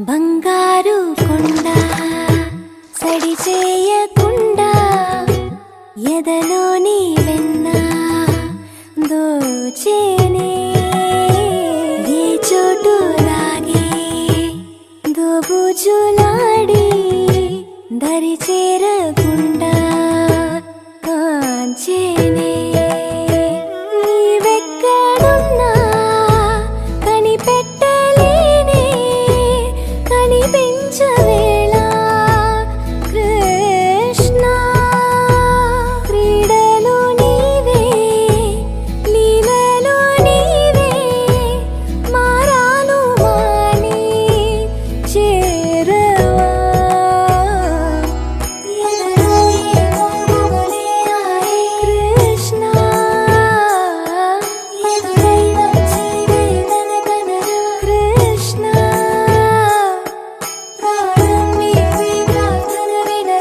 బంగారు కొండ సడి చేయకుండా ఎదలోని వెన్న దోచేనే ఏ చోటు లాగే దోబుజులాడి దరి చేరకుండా కాంచేనే నీవెక్కడున్నా కనిపెట్టలేనే కనిపించవేళ కృష్ణ క్రీడలు నీవే లీలలు నీవే మారాను మాని చేరవా కృష్ణ కృష్ణ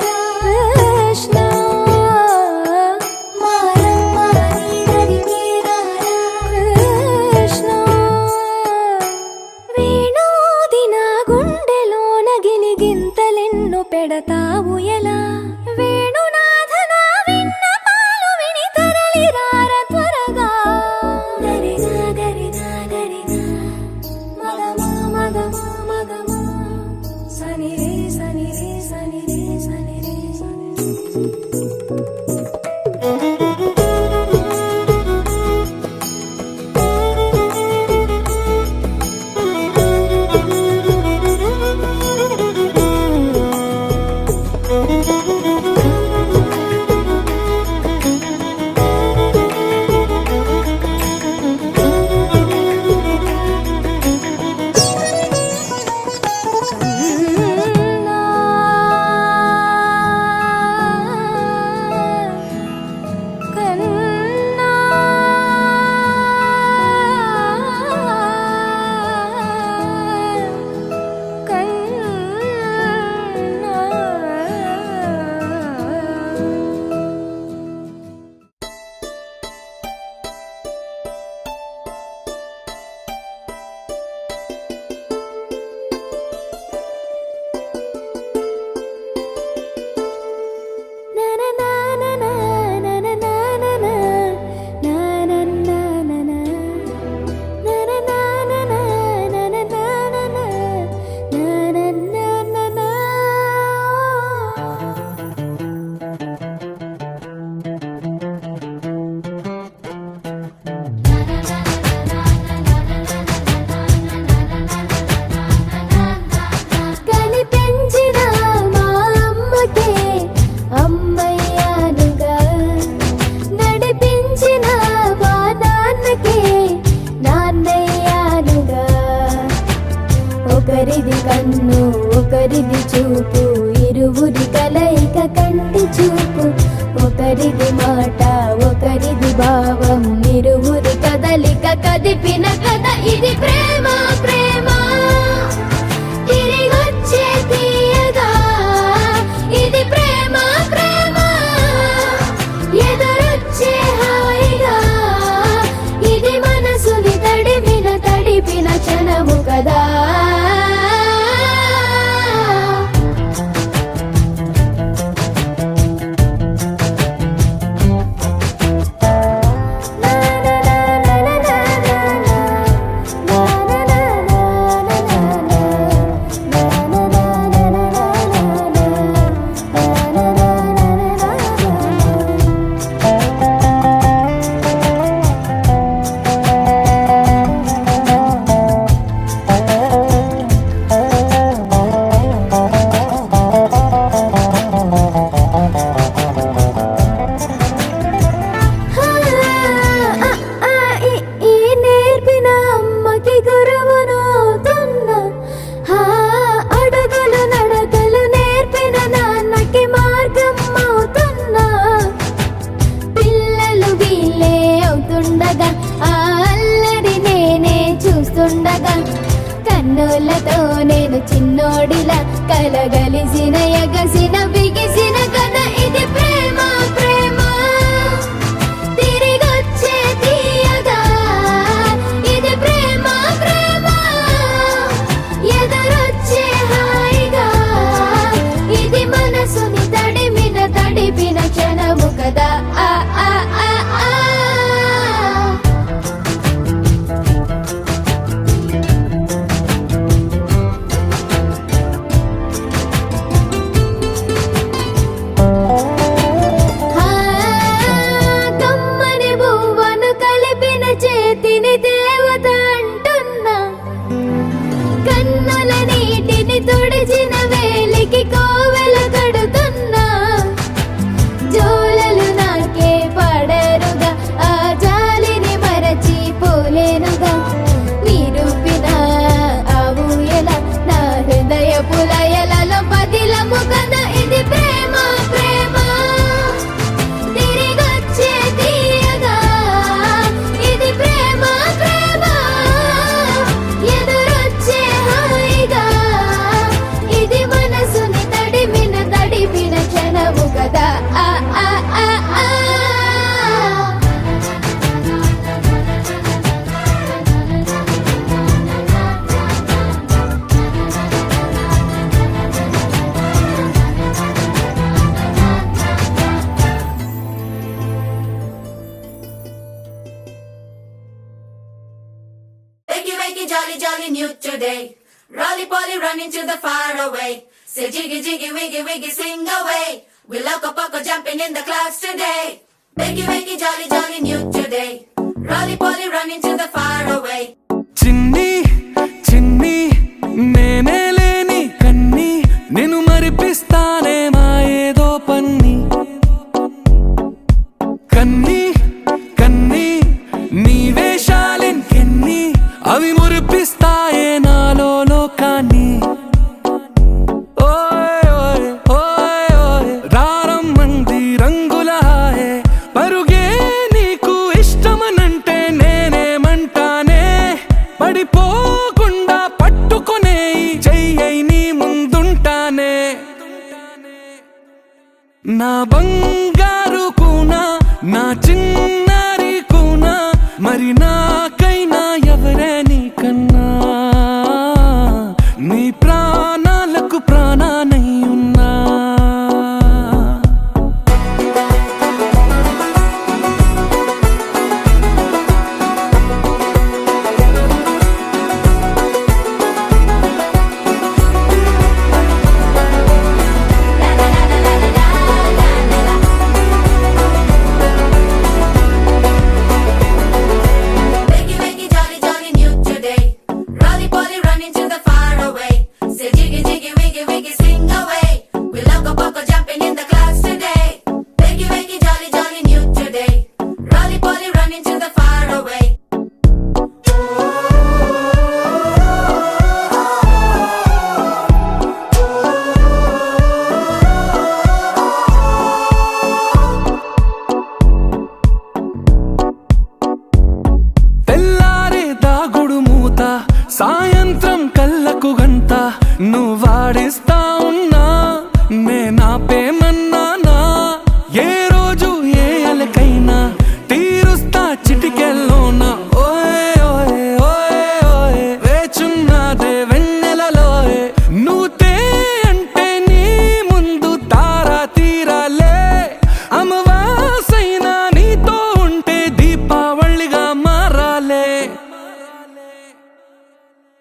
కృష్ణ కృష్ణ వేణోది నా గుండెలోన గిలిగింతలెన్ను పెడతావు ఎలా వేణునాథ నా విన్నపాలు విని తరలి రార త్వరగా గరిగా గరిగా గరిగా మగమా మగమా మగమా సని రే సని రే సని రే సని రే సని కనిపించిన మా అమ్మకే అమ్మయ్యానుగా నడిపించిన మా నాన్నకే నాన్నయ్యానుగా ఒకరిది కన్ను ఒకరిది చూపు ఇరువురి కలయిక కంటి చూపు ఒకరిది మాట ఒకరిది భావం ఇరువురి కదలిక కదిపిన కథ ఇది ప్రేమ ప్రేమ తిరిగొచ్చే తీయగా ఇది ప్రేమ ప్రేమ ఎదురొచ్చే హాయిగా ఇది మనసుని తడిపిన క్షణము కదా కన్నులతో నేను చిన్నోడిలా కలగలిసిన ఎగసిన బిగిసిన కథ ఇది ప్రేమ ప్రేమ తిరిగొచ్చే తీయగా ఇది ప్రేమ ప్రేమ ఎదురొచ్చే విరిచిన వేలికి కోవెల కడుతున్నా జోలలు నాకే పడరుగా ఆ జాలిని మరచి పోలేనుగా నిరూపిన ఆ ఊయల నా హృదయ పులయలలో పదిలము కదా ఇది ప్రేమ ప్రేమ తిరిగొచ్చే తీయగా ఇది ప్రేమ ప్రేమ ఎదురొచ్చే హాయిగా ఇది మనసుని తడిపిన క్షణము కదా ఆ ఆ ఆ ఆ Wakey, wakey, jolly, jolly, new today. Rolly poly, running to the far away. Say jiggy, jiggy, wiggy, wiggy, swing away. We loco poco jumping in the clouds today. Wakey, wakey, jolly, jolly, new today. Rolly poly, running to the far away. చిన్ని చిన్ని నేనే లేని కన్ని నేను మరిపిస్తానే మా ఏదో పన్ని కన్ని కన్ని నీ వేషాలెన్కెన్ని అవి మురిపిస్తాయే నాలో లోకాన్ని ఓయ్ ఓయ్ ఓయ్ ఓయ్ రారమ్మంది రంగుల హాయే పరుగే నీకు ఇష్టమనంటే నేనేమంటానే పడిపోకుండా పట్టుకునే చెయ్యై నీ ముందుంటానే నా బంగారు కూనా నా చిన్నారి కూనా మరి నాకైనా ఎవరే నీకన్నా నీ ప్రాణాలకు ప్రాణానై ఉన్నా Wakey, wakey, jolly, jolly, new today. Rolly poly, running to the far away. Say jiggy, jiggy, wiggy, wiggy, swing away. We loco poco jumping in the clouds today. Wakey, wakey, jolly, jolly, new today. Rolly poly, running to the far away. తెల్లారే దాగుడు మూత సాయంత్రం కళ్ళకు గంట నువ్వాడిస్తా ఉన్నా నేనాపేమన్నానా ఏ రోజు ఏ అలకైనా తీరుస్తా చిటికెల్లోనా ఓయ్ ఓయ్ ఓయ్ ఓయ్ వేచున్నదే వెన్నెలలోయే నువ్వుతే అంటే నీ ముందు తారా తీరాలే అమవాసైనా నీతో ఉంటే దీపావళిగా మారాలే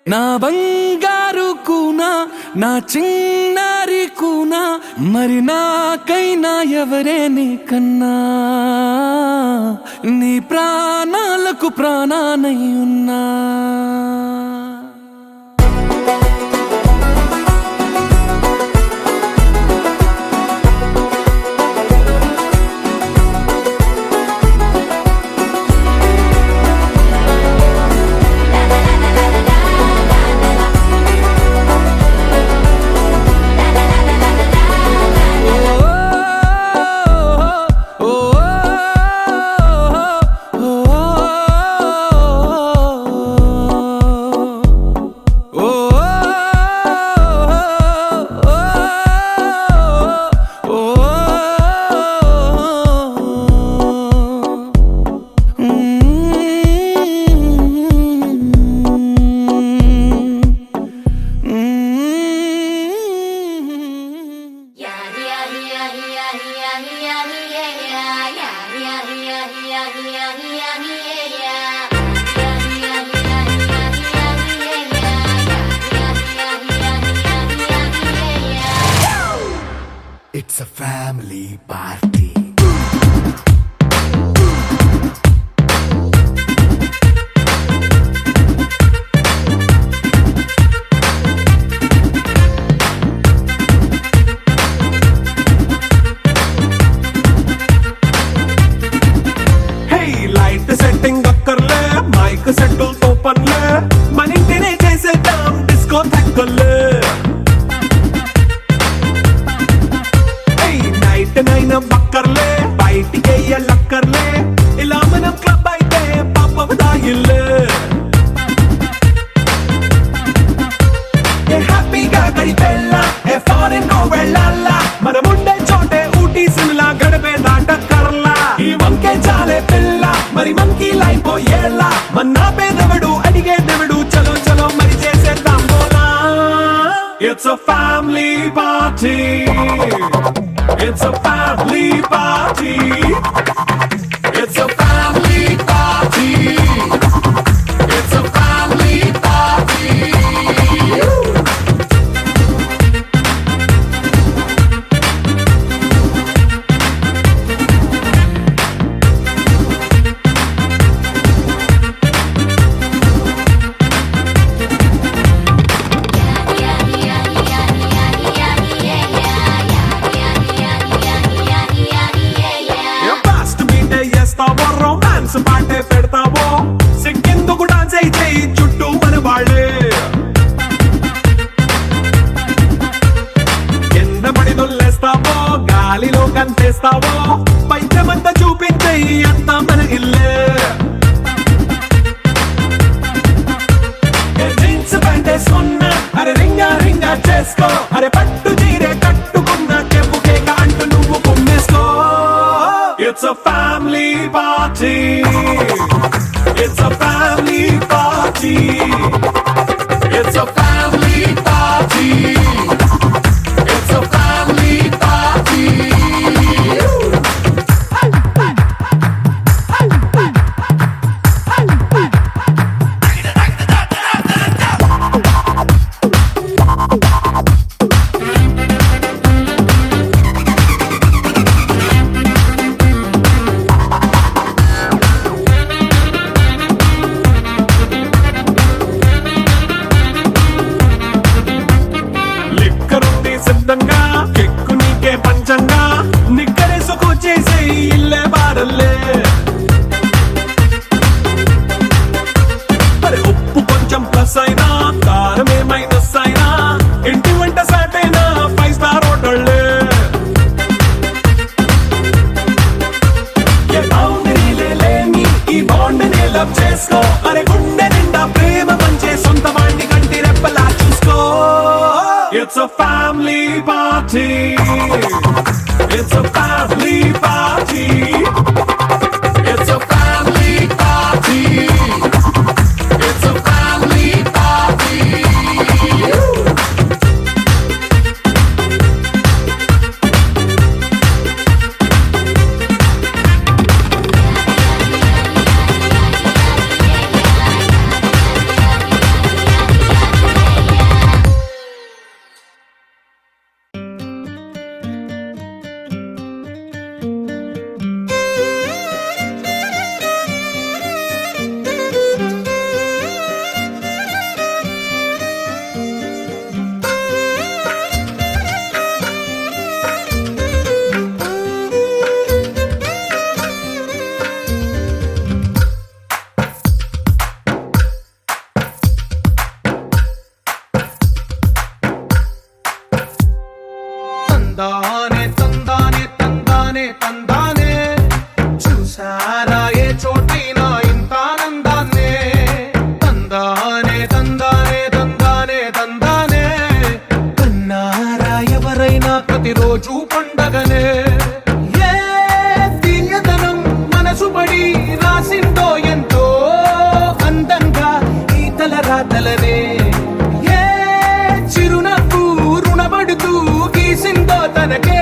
నా బంగారు కూనా నా చిన్నారి కూనా మరి నాకైనా ఎవరే నీకన్నా నీ ప్రాణాలకు ప్రాణానై ఉన్నా It's a family party. It's a family party. It's a family party. It's a family party. It's a family party. Fast మీటే చేస్తావో రొమాన్స్ పాటే పెడతావో సిగ్గెందుకు డాన్స్ అయితే చుట్టూ మన వాళ్ళే కింద పడి దొల్లేస్తావో గాలిలో కంతేస్తావో పైచమంతా చూపించే అంతా మన ఇల్లే జీన్స్ ప్యాంట్ వేసుకున్నా అరే రింగా రింగా చేసుకో అరే పట్టు చీరే కట్టుకున్న చెప్పుకే అంటూ నువ్వు కుమ్మేసుకో It's a family party. It's a family party. It's a family party. It's a family party. లిక్కరుంది సిద్ధంగా కెక్కు నీకే పంచంగా నిక్కరేసుకు చేసే ఇల్లే బారల్లే అరే ఉప్పు కొంచెం ప్లస్ అయినా కారమే మైనస్ అయినా ఇంటి వంట సాటైనా 5 స్టార్ హోటళ్ళే ఏ బౌండరీలే లేని ఈ బాండ్ని లవ్ చేసుకో అరే గుండె నిండా ప్రేమ పంచే సొంత వాణ్ణి కంటి రెప్పలా చూసుకో It's a family party. It's a family party. It's a family party. It's a family party. తందానే తందానే తందానే తందానే చూసారా ఏ చోటైనా ఇంత ఆనందాన్నే తందానే తందానే తందానే తందానే కన్నారా ఎవరైనా ప్రతిరోజు పండగనే ఏ దివ్యతనం మనసు పడి రాసిందో ఎంతో అందంగా ఈ తలరాతలనే ఏ చిరునవ్వు రుణపడుతూ గీసిందో తనకే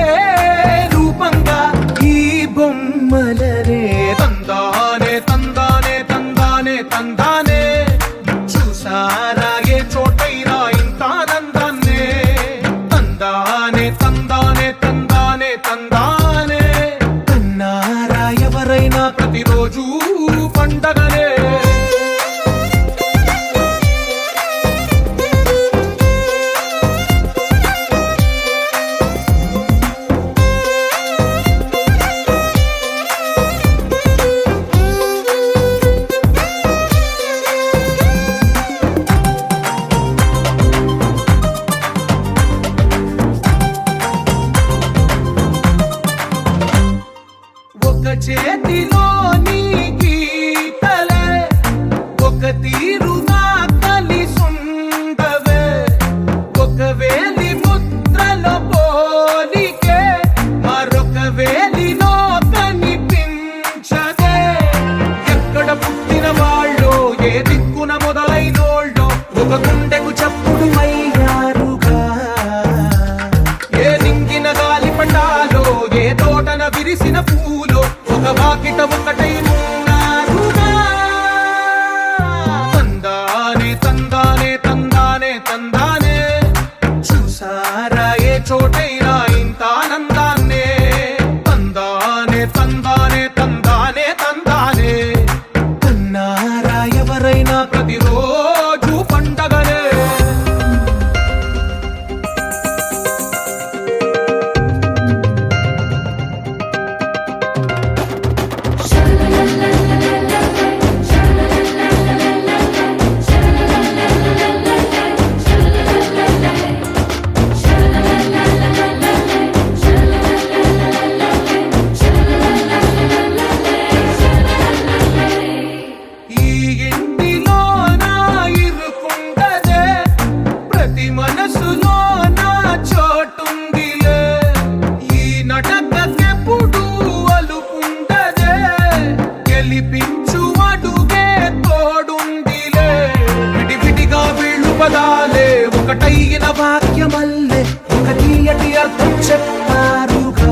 పదాలే ఒకటైన వాక్యమల్లే ఒక తీయటి అర్థం చెప్పారుగా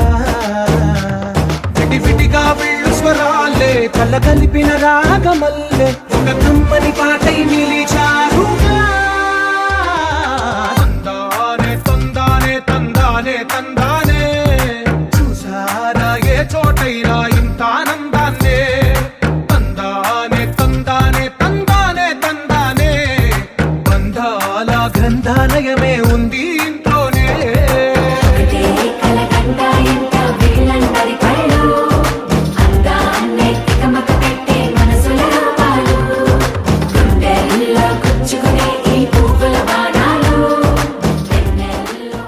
విడివిడిగా వీళ్ళు స్వరాలే కల కలిపిన రాగమల్లే ఒక కమ్మని పాటై నిలిచారుగా తందానే తందానే తందానే తందానే చూసారా ఏ చోటైనా ఇంత ఆనందాన్నే తందానే తందానే తందానే తందానే బంధాల గ్రంథాలయమే ఉంది ఇంట్లోనే కలకండ ఇంట వీళ్ళందరి కళ్ళు అందాన్నే తికమక పెట్టే మనసుల రూపాలు గుండెల్లో గుచ్చుకునే ఈ పువ్వుల బాణాలు వెన్నెల్లో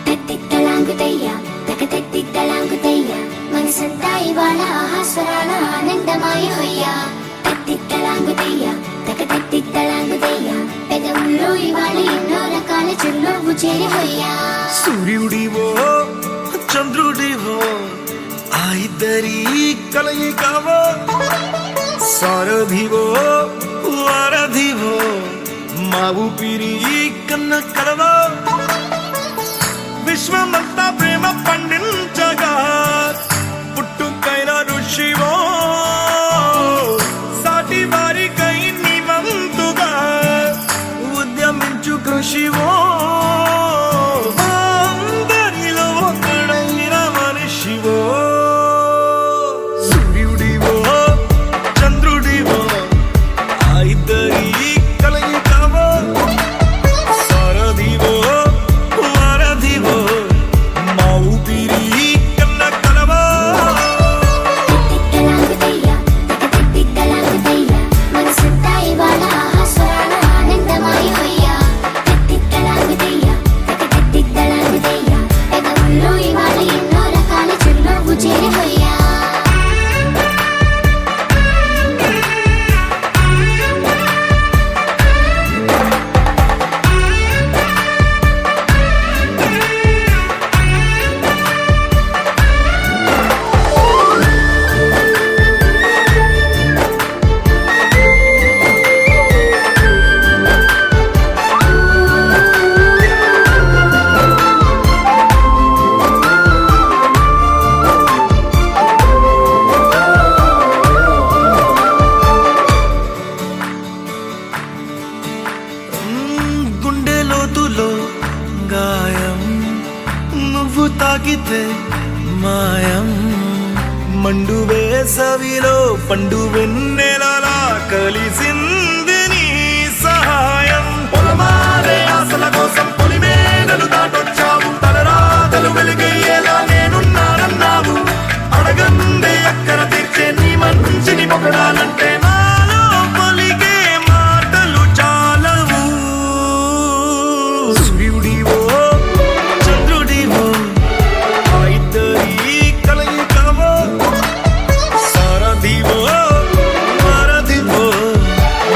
తెత్తిత్తలాంగుతయ్యా తెగతెత్తిత్తలాంగుతయ్యా మనసంతా ఇవాళ ఆహాస్వరాల ఆనందమాయ హొయ్యా తెత్తిత్తలాంగుతయ్యా తెగతెత్తిత్తలాంగుతయ్యా పెదవుల్లో ఇవాళ ఎన్నో రకాల చిరునవ్వు చేరి హొయ్యా సూర్యుడివో చంద్రుడివో ఆ ఇద్దరి కలయికవో సారథివో వారధివో మా ఊపిరి కన్న కలవో విశ్వమంతా ప్రేమ పండించగా పుట్టుకైన ఋషివో సాటి వారికై నివంతుగా ఉద్యమించు కృషివో అందరిలో ఒకడైన మనిషివో సూర్యుడివో చంద్రుడివో ఆ ఇద్దరి కలయికవో సారథివో వారధివో మా ఊపిరి కన్న కలవో తెత్తిత్తలాంగుతయ్యా తెగతెత్తిత్తలాంగుతయ్యా మనసంతా ఇవాళ ఆహాస్వరాల ఆనందమాయ హొయ్యా తెత్తిత్తలాంగుతయ్యా తెగతెత్తిత్తలాంగుతయ్యా పెదవుల్లో ఇవాళ ఎన్నో రకాల చిరునవ్వు చేరి హొయ్యా గుండె లోతులో గాయం నువ్వు తాకితే మాయం మండు వేసవిలో పండు వెన్నెలలా కలిసింది నీ సహాయం పొలమారే ఆశల కోసం పొలిమేనలు దాటొచ్చావు తలరాతలు వెలుగయ్యేలా నేనున్నానన్నావు అడగందే అక్కర తీర్చే నీ మంచిని పొగడాలంటే నాలో పలికే మాటలు చాలవు సూర్యుడివో చంద్రుడివో ఆ ఇద్దరి కలయికవో సారథివో వారధివో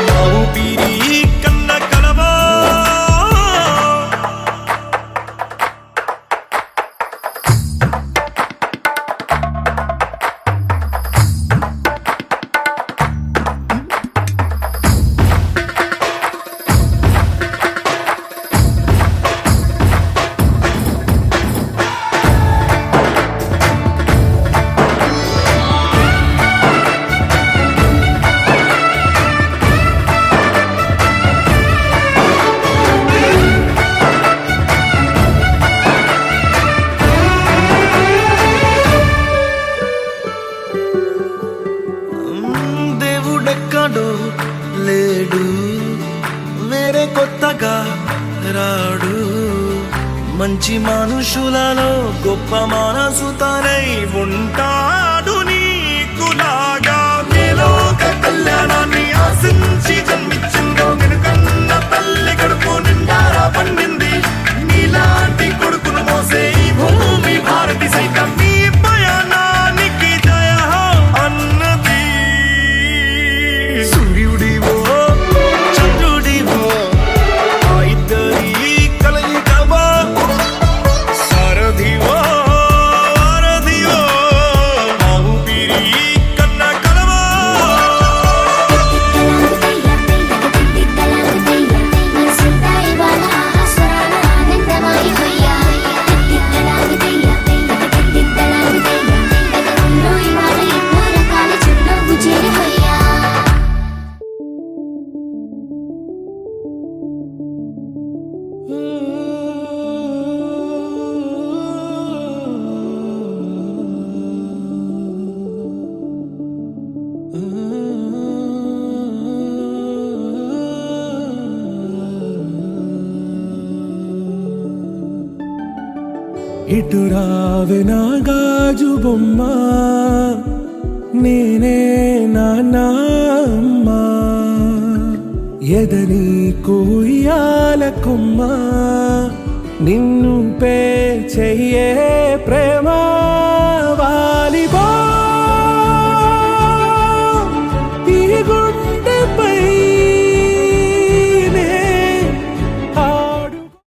మా ఊపిరి కన్న కలవో దేవుడెక్కడో లేడు వేరే కొత్తగా రాడు మంచి మనుషులలో గొప్ప మనసు తనై ఉంటాడు నీకులాగా మేలోక కళ్యాణాన్ని ఆశించి జన్మించిందో వెనుకన్న తల్లి కడుపు నిండారా పండింది నీలాంటి కొడుకును మోసే ఈ భూమి భారతి సైతం నీ పయనానికి జయ అన్నది సూర్యుడివో చంద్రుడివో ఆ ఇద్దరి కలయికవో సారథివో వారధివో ఇటు రావే నా గాజు బొమ్మ నేనే నాన్నమ్మ ఎదని కుయ్యాల కొమ్మ నిన్ను పే చెయ్యే ప్రేమ